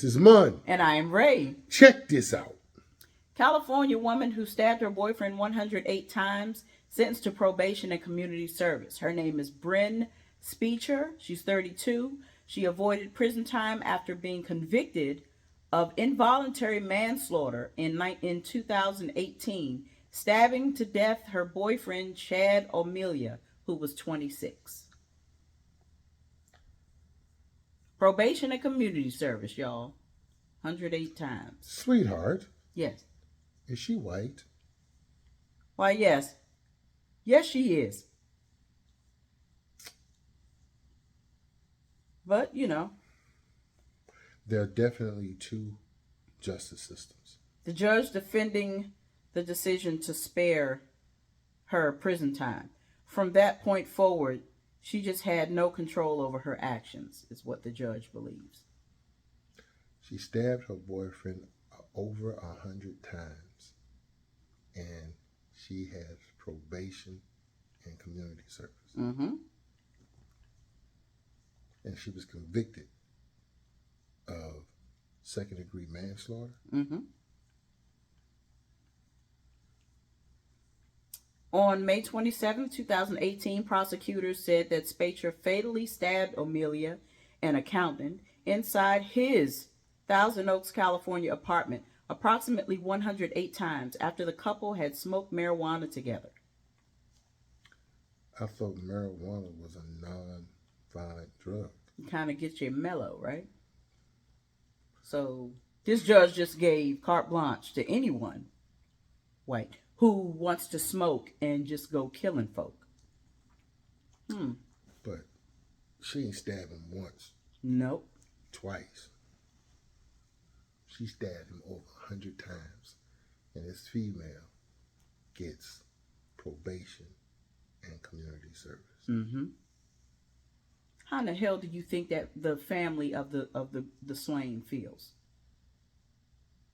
This is Mun. And I am Ray. Check this out. California woman who stabbed her boyfriend 108 times, sentenced to probation and community service. Her name is Bryn Speecher. She's 32. She avoided prison time after being convicted of involuntary manslaughter in 2018, stabbing to death her boyfriend Chad O'Melia, who was 26. Probation and community service, y'all. 108 times. Sweetheart. Yes. Is she white? Why, yes. Yes, she is. But, you know. There are definitely two justice systems. The judge defending the decision to spare her prison time. From that point forward, she just had no control over her actions, is what the judge believes. She stabbed her boyfriend over 100 times, and she has probation and community service. Mm-hmm. And she was convicted of second-degree manslaughter. Mm-hmm. On May 27, 2018, prosecutors said that Specher fatally stabbed O'Melia, an accountant, inside his Thousand Oaks, California apartment approximately 108 times after the couple had smoked marijuana together. I thought marijuana was a non-violent drug. It kind of gets you mellow, right? So this judge just gave carte blanche to anyone white who wants to smoke and just go killing folk. But she ain't stabbed him once. Nope. Twice. She stabbed him over 100 times. And this female gets probation and community service. Mm-hmm. How in the hell do you think that the family of the slain feels?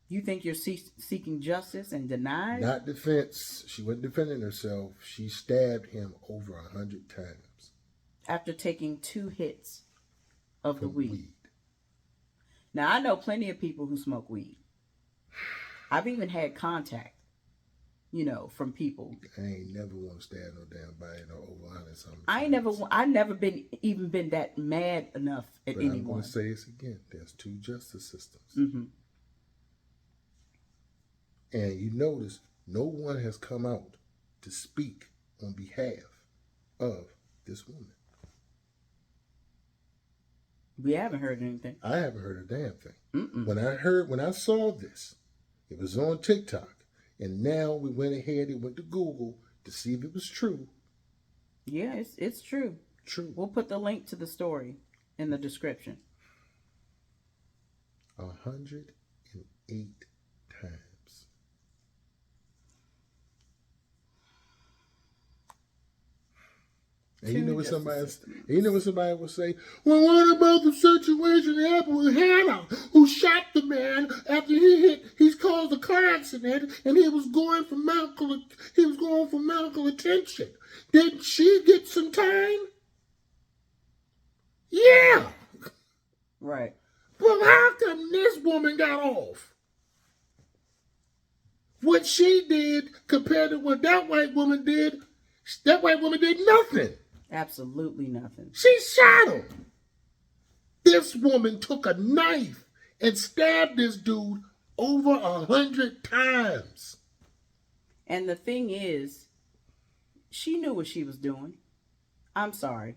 You think you're seeking justice and denied? Not defense. She wasn't defending herself. She stabbed him over 100 times. After taking 2 hits of the weed. Now, I know plenty of people who smoke weed. I've even had contact, from people. I ain't never want to stab no damn body no over 100 something. I never been that mad enough at anyone. I'm going to say this again. There's 2 justice systems. Mm-hmm. And you notice no one has come out to speak on behalf of this woman. We haven't heard anything. I haven't heard a damn thing. Mm-mm. When I saw this, it was on TikTok, and now we went ahead and went to Google to see if it was true. Yeah, it's true. True. We'll put the link to the story in the description. 108 times. And you know what somebody would say? Well, what about the situation that happened with Hannah, who shot the man after he's caused a car accident and he was going for medical attention. Didn't she get some time? Yeah. Right. Well, how come this woman got off? What she did compared to what that white woman did nothing. Absolutely nothing. She shot him. This woman took a knife and stabbed this dude over 100 times. And the thing is, she knew what she was doing. I'm sorry.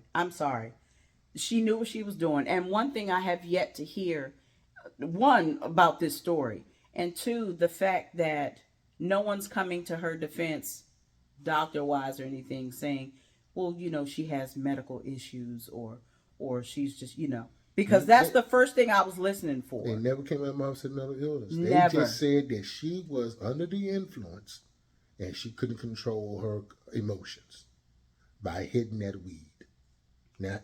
She knew what she was doing. And one thing I have yet to hear, 1, about this story, and 2, the fact that no one's coming to her defense, doctor-wise or anything, saying, well, she has medical issues or she's just, because that's the first thing I was listening for. They never came out and said mental illness. Never. They just said that she was under the influence and she couldn't control her emotions by hitting that weed. Now,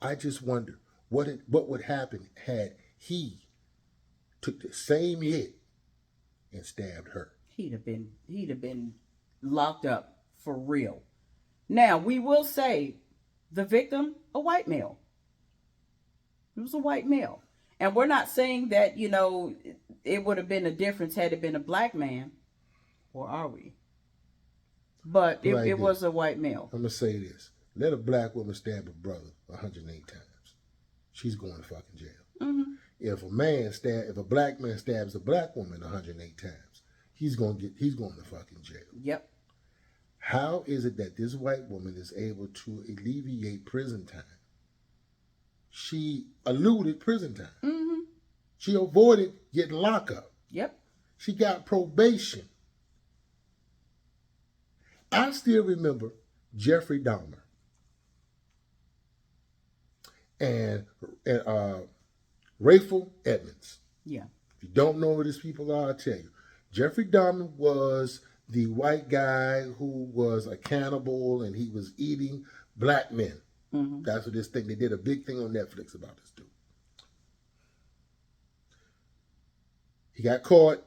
I just wonder what would happen had he took the same hit and stabbed her. He'd have been locked up for real. Now, we will say the victim, a white male. It was a white male. And we're not saying that, it would have been a difference had it been a black man, or are we? But it, Like it this. was a white male. I'm gonna say this: let a black woman stab a brother 108 times, she's going to fucking jail. Mm-hmm. If a black man stabs a black woman 108 times, he's going to fucking jail. Yep. How is it that this white woman is able to alleviate prison time? She eluded prison time. Mm-hmm. She avoided getting lockup. Yep. She got probation. I still remember Jeffrey Dahmer and Rayful Edmonds. Yeah. If you don't know who these people are, I'll tell you. Jeffrey Dahmer was the white guy who was a cannibal and he was eating black men. Mm-hmm. That's what this thing, they did a big thing on Netflix about this dude. He got caught.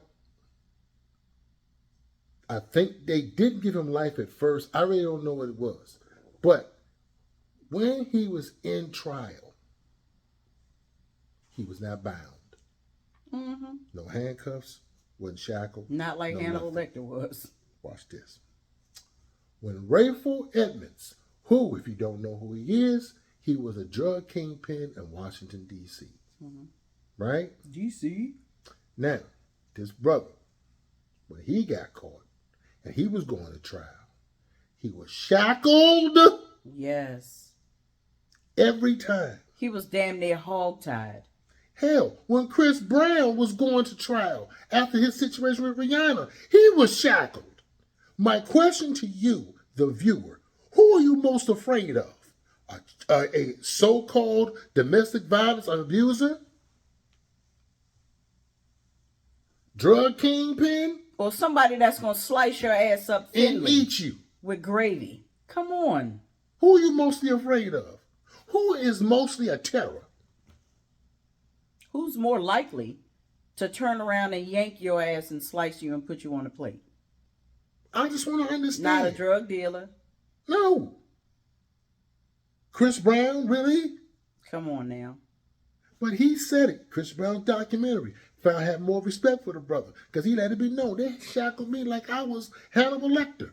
I think they did give him life at first. I really don't know what it was. But when he was in trial, he was not bound. Mm-hmm. No handcuffs, wasn't shackled. Not like no Hannibal nothing. Lecter was. Watch this. When Rayful Edmonds, who, if you don't know who he is, he was a drug kingpin in Washington, D.C. Mm-hmm. Right? DC. Now, this brother, when he got caught and he was going to trial, he was shackled Yes. every time. He was damn near hogtied. Hell, when Chris Brown was going to trial after his situation with Rihanna, he was shackled. My question to you, the viewer, who are you most afraid of? A so-called domestic violence abuser? Drug kingpin? Or somebody that's going to slice your ass up And thinly eat you? with gravy. Come on. Who are you mostly afraid of? Who is mostly a terror? Who's more likely to turn around and yank your ass and slice you and put you on a plate? I just want to understand. Not a drug dealer. No. Chris Brown, really? Come on now. But he said it. Chris Brown's documentary. Found I had more respect for the brother because he let it be known. They shackled me like I was Hannibal Lecter.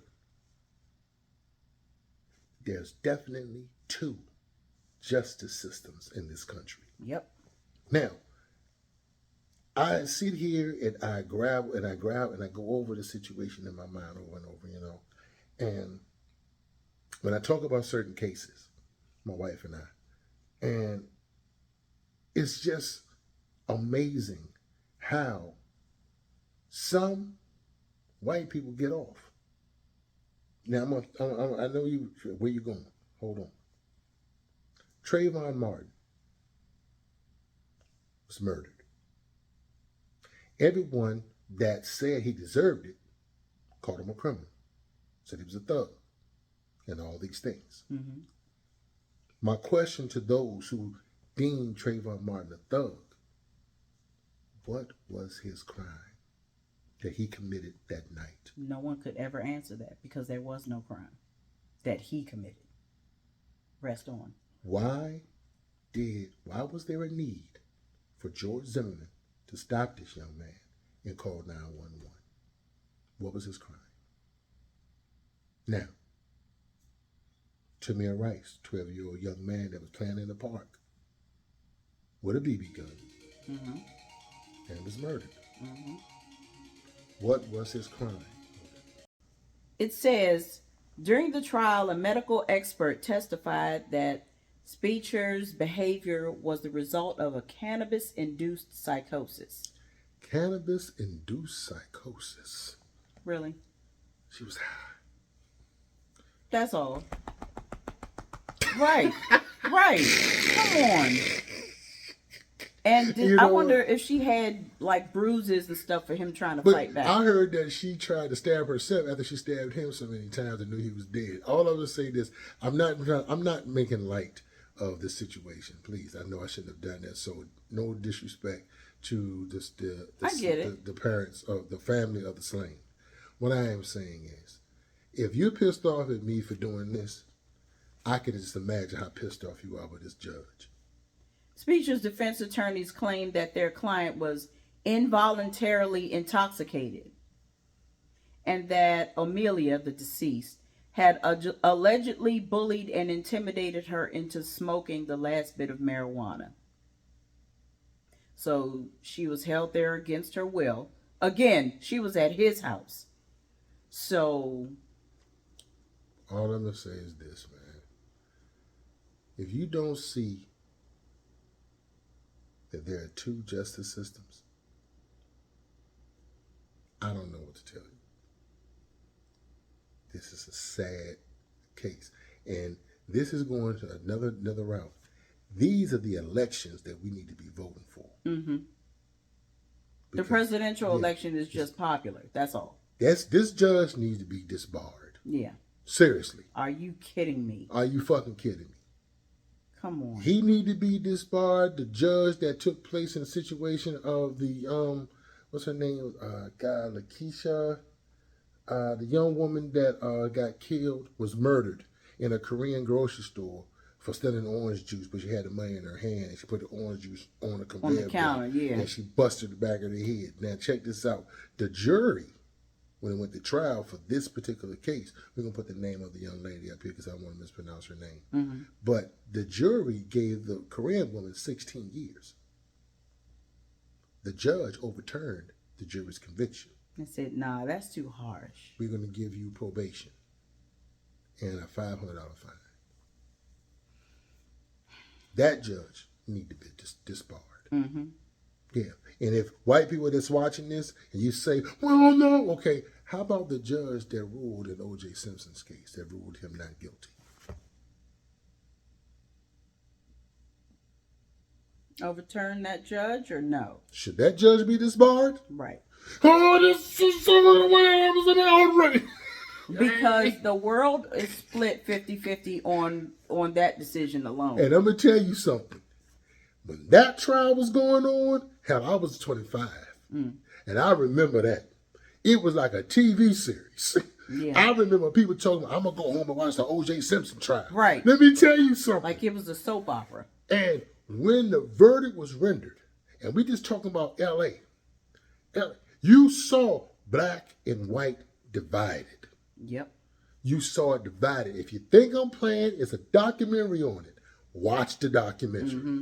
There's definitely two justice systems in this country. Yep. Now, I sit here and I grab and I go over the situation in my mind over and over, And when I talk about certain cases, my wife and I, and it's just amazing how some white people get off. Now, I know where you're going. Hold on. Trayvon Martin was murdered. Everyone that said he deserved it called him a criminal, said he was a thug, and all these things. Mm-hmm. My question to those who deemed Trayvon Martin a thug, what was his crime that he committed that night? No one could ever answer that because there was no crime that he committed. Rest on. Why was there a need for George Zimmerman to stop this young man and call 911? What was his crime? Now, Tamir Rice, 12-year-old young man that was playing in the park with a BB gun Mm-hmm. and was murdered. Mm-hmm. What was his crime? It says, during the trial, a medical expert testified that Speech's behavior was the result of a cannabis-induced psychosis. Cannabis-induced psychosis. Really? She was high. That's all. Right. Right. Come on. And I wonder if she had like bruises and stuff for him trying to fight back. I heard that she tried to stab herself after she stabbed him so many times and knew he was dead. All I would say this: I'm not making light of the situation. Please, I know I shouldn't have done that. So no disrespect to the parents of the family of the slain. What I am saying is, if you're pissed off at me for doing this, I can just imagine how pissed off you are with this judge. Speech's defense attorneys claimed that their client was involuntarily intoxicated and that Amelia, the deceased, had allegedly bullied and intimidated her into smoking the last bit of marijuana. So she was held there against her will. Again, she was at his house. So all I'm going to say is this, man. If you don't see that there are two justice systems, I don't know what to tell you. This is a sad case. And this is going to another route. These are the elections that we need to be voting for. Mm-hmm. The presidential election is just popular. That's all. This judge needs to be disbarred. Yeah. Seriously. Are you kidding me? Are you fucking kidding me? Come on. He need to be disbarred. The judge that took place in the situation of the what's her name? Lakeisha. The young woman that got killed was murdered in a Korean grocery store for stealing orange juice, but she had the money in her hand and she put the orange juice on the conveyor on the counter, belt, yeah. and she busted the back of the head. Now check this out. The jury, when it went to trial for this particular case, we're gonna put the name of the young lady up here because I don't want to mispronounce her name. Mm-hmm. But the jury gave the Korean woman 16 years. The judge overturned the jury's conviction. I said, nah, that's too harsh. We're going to give you probation and a $500 fine. That judge need to be disbarred. Mm-hmm. Yeah. And if white people that's watching this and you say, well, no, okay, how about the judge that ruled in O.J. Simpson's case, that ruled him not guilty? Overturn that judge or no? Should that judge be disbarred? Right. Oh, this is some of the way I was an outrage. Because the world is split 50-50 on that decision alone. And I'm going to tell you something. When that trial was going on, hell, I was 25. And I remember that. It was like a TV series. Yeah. I remember people talking about, I'm going to go home and watch the O.J. Simpson trial. Right. Let me tell you something. Like it was a soap opera. And when the verdict was rendered, and we just talking about L.A., you saw black and white divided. Yep. You saw it divided. If you think I'm playing, it's a documentary on it. Watch the documentary. Mm-hmm.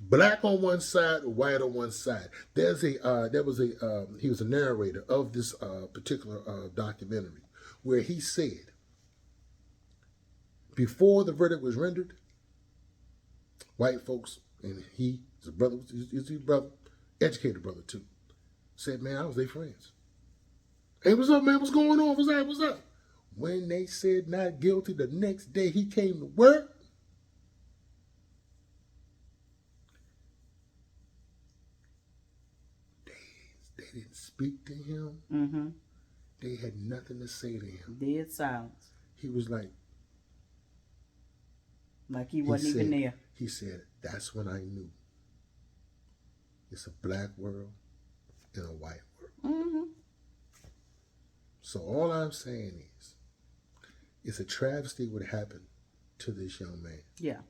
Black on one side, white on one side. He was a narrator of this particular documentary where he said, before the verdict was rendered, white folks, and he's a brother, he's a brother, educated brother too, said, man, I was their friends. Hey, what's up, man? What's going on? What's up? When they said not guilty, the next day he came to work. They didn't speak to him. Mm-hmm. They had nothing to say to him. Dead silence. He was like he wasn't even there. He said, that's when I knew it's a black world and a white world. Mm-hmm. So all I'm saying is, it's a travesty what happened to this young man. Yeah.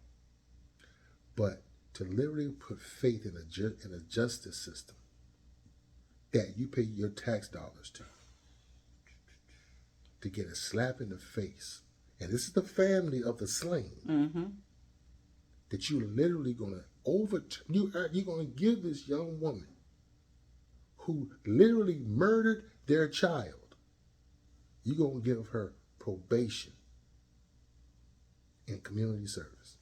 But to literally put faith in a justice system that you pay your tax dollars to get a slap in the face, and this is the family of the slain, mm-hmm. that you're literally going to you're going to give this young woman who literally murdered their child, you're going to give her probation and community service.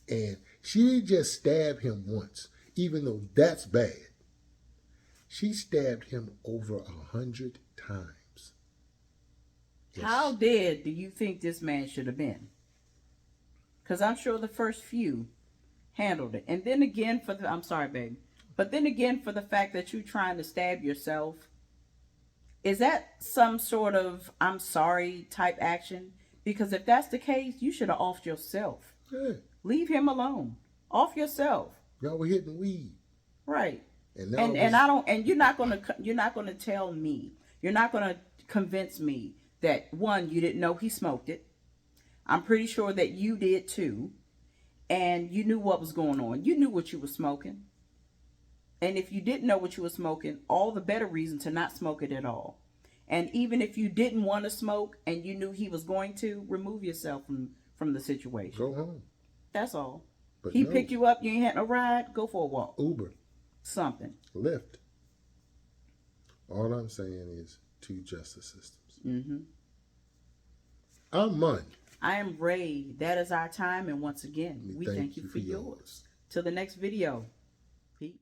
And she didn't just stab him once, even though that's bad. She stabbed him over 100 times. Yes. How dead do you think this man should have been? Because I'm sure the first few handled it. And then again, I'm sorry, baby. But then again, for the fact that you're trying to stab yourself, is that some sort of I'm sorry type action? Because if that's the case, you should have offed yourself. Yeah. Leave him alone. Off yourself. Y'all were hitting weed. Right. And you're not gonna tell me, you're not gonna convince me that one, you didn't know he smoked it. I'm pretty sure that you did too. and you knew what was going on. You knew what you were smoking. And if you didn't know what you were smoking, all the better reason to not smoke it at all. And even if you didn't want to smoke and you knew he was going to, remove yourself from the situation. Go home. That's all. But He no. picked you up, you ain't had no ride, go for a walk. Uber, Something. Lyft. All I'm saying is 2 justice systems. Mm-hmm. I'm Mun. I am Ray. That is our time. And once again, we thank you for yours. Till the next video. Peace.